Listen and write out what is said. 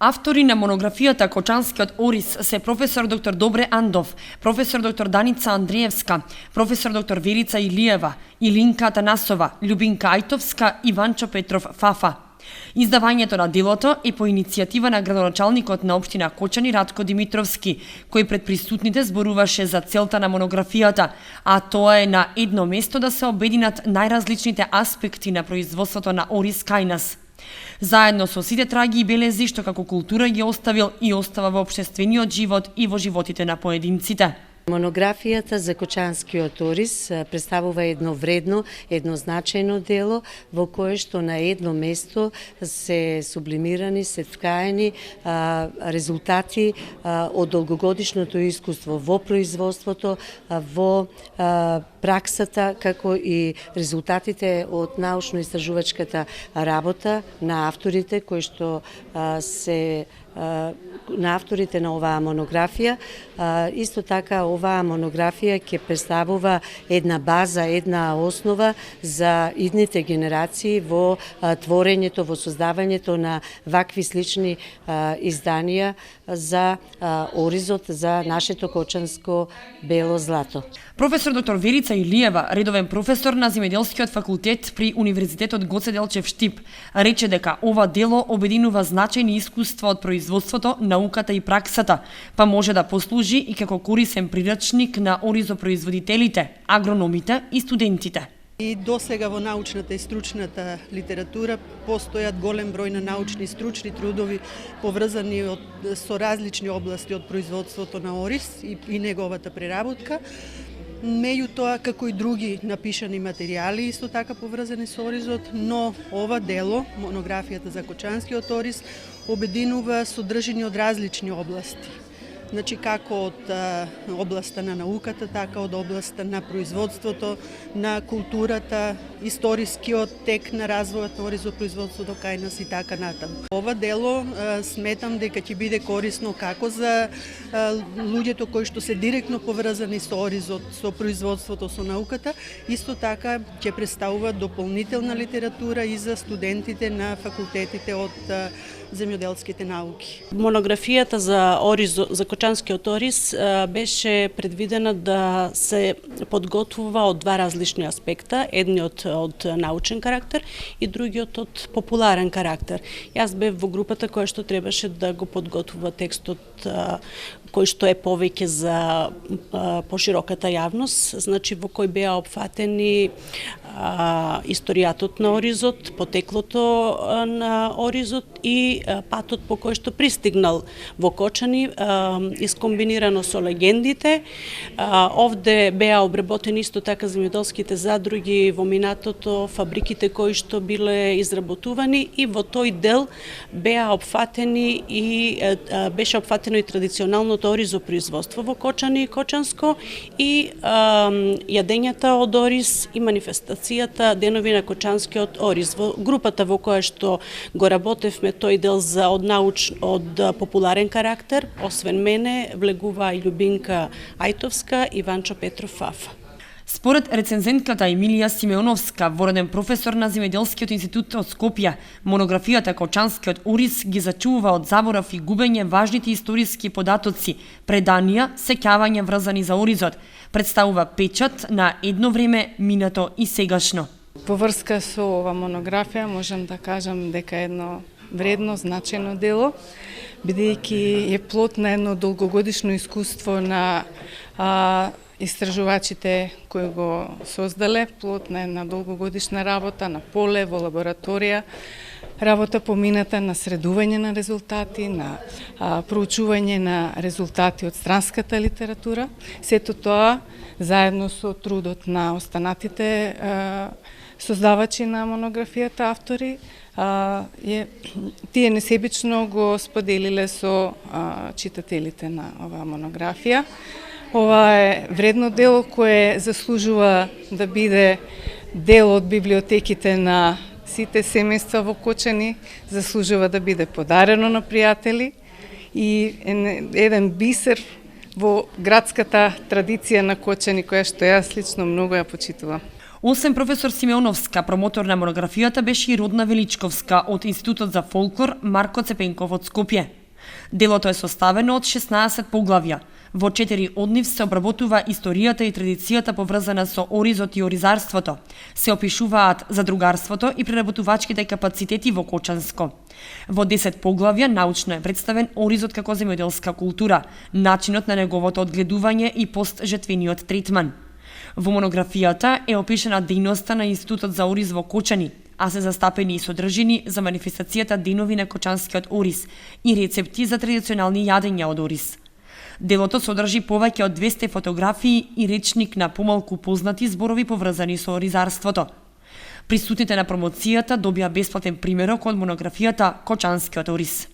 Автори на монографијата Кочанскиот орис се професор доктор Добре Андов, професор доктор Даница Андреевска, професор доктор Верица Илиева, Илинка Атанасова, Љубинка Ајтовска и Ванчо Петров Фафа. Издавањето на делото е по иницијатива на градоначалникот на општина Кочани Радко Димитровски, кој пред присутните зборуваше за целта на монографијата, а тоа е на едно место да се обединат најразличните аспекти на производството на орис кај нас. Заедно со сите траги и белези што како култура ги оставил и остава во општествениот живот и во животите на поединците. Монографијата за Кочанскиот орис представува едно вредно, едно значајно дело во кое што на едно место се сублимирани, се вкаени резултати од долгогодишното искуство во производството, во праксата, како и резултатите од научно-истражувачката работа на авторите кои што се на авторите на оваа монографија. Исто така оваа монографија ќе представува една база, една основа за идните генерации во творењето, во создавањето на вакви слични изданија за оризот, за нашето кочанско бело злато. Професор доктор Верица Илиева, редовен професор на земјоделскиот факултет при Универзитетот Гоце Делчев Штип, рече дека ова дело обединува значајни искуства од производството, науката и праксата, па може да послужи и како корисен прирачник на оризопроизводителите, агрономите и студентите. И досега во научната и стручната литература постојат голем број на научни и стручни трудови поврзани со различни области од производството на орис и неговата преработка. Меѓутоа, како и други напишани материјали, исто така поврзани со оризот, но ова дело, монографијата за Кочанскиот орис, обединува содржини од различни области. Значи, како од областа на науката, така од областа на производството, на културата, историскиот тек на развојот на оризопроизводството кај нас и така натаму. Ова дело сметам дека ќе биде корисно како за луѓето кои што се директно поврзани со оризот, со производството, со науката, исто така ќе представува дополнителна литература и за студентите на факултетите од земјоделските науки. Монографијата за Кочанскиот орис беше предвидена да се подготвува од два различни аспекта, едниот од научен карактер и другиот од популарен карактер. Јас бев во групата која што требаше да го подготвува текстот кој што е повеќе за пошироката јавност, значи во кој беа опфатени историјатот на оризот, потеклото на оризот и патот по кој што пристигнал во Кочани, искомбинирано со легендите. Овде беа обработени исто така земјоделските задруги во минатото, фабриките кои што биле изработувани и во тој дел беа опфатени и беше опфатено и традиционалното оризопроизводство во Кочани и Кочанско и јадењата од орис и манифестацијата денови на Кочанскиот орис. Во групата во која што го работевме тој дел за од популарен карактер, освен мене, влегува и Љубинка Ајтовска и Ванчо Петров Фафа. Според рецензентката Емилија Симеоновска, вороден професор на Земјоделскиот институт од Скопје, монографијата Кочанскиот орис ги зачува од заборав и губење важните историски податоци, преданија, сеќавања врзани за оризот, представува печат на едно време минато и сегашно. По врска со ова монографија можам да кажам дека е едно вредно, значајно дело, бидејќи е плод на едно долгогодишно искуство на истражувачите кои го создале, плод на една долгогодишна работа на поле, во лабораторија, работа помината на средување на резултати, на проучување на резултати од странската литература. Сето тоа, заедно со трудот на останатите создавачи на монографијата, автори, тие несебично го споделиле со читателите на оваа монографија. Ова е вредно дело кое заслужува да биде дел од библиотеките на сите семејства во Кочани, заслужува да биде подарено на пријатели и еден бисер во градската традиција на Кочани, која што јас лично многу ја почитувам. Освен професор Симеоновска, промотор на монографијата беше и Родна Величковска од Институтот за фолклор Марко Цепенков од Скопје. Делото е составено од 16 поглавја. Во 4 од нив се обработува историјата и традицијата поврзана со оризот и оризарството. Се опишуваат задругарството и преработувачките капацитети во Кочанско. Во 10 поглавја научно е представен оризот како земјоделска култура, начинот на неговото одгледување и постжетвениот третман. Во монографијата е опишана дејноста на Институтот за ориз во Кочани, а се застапени и содржини за манифестацијата денови на кочанскиот ориз и рецепти за традиционални јадења од ориз. Делото содржи повеќе од 200 фотографии и речник на помалку познати зборови поврзани со оризарството. Присутните на промоцијата добија бесплатен примерок од монографијата Кочанскиот ориз.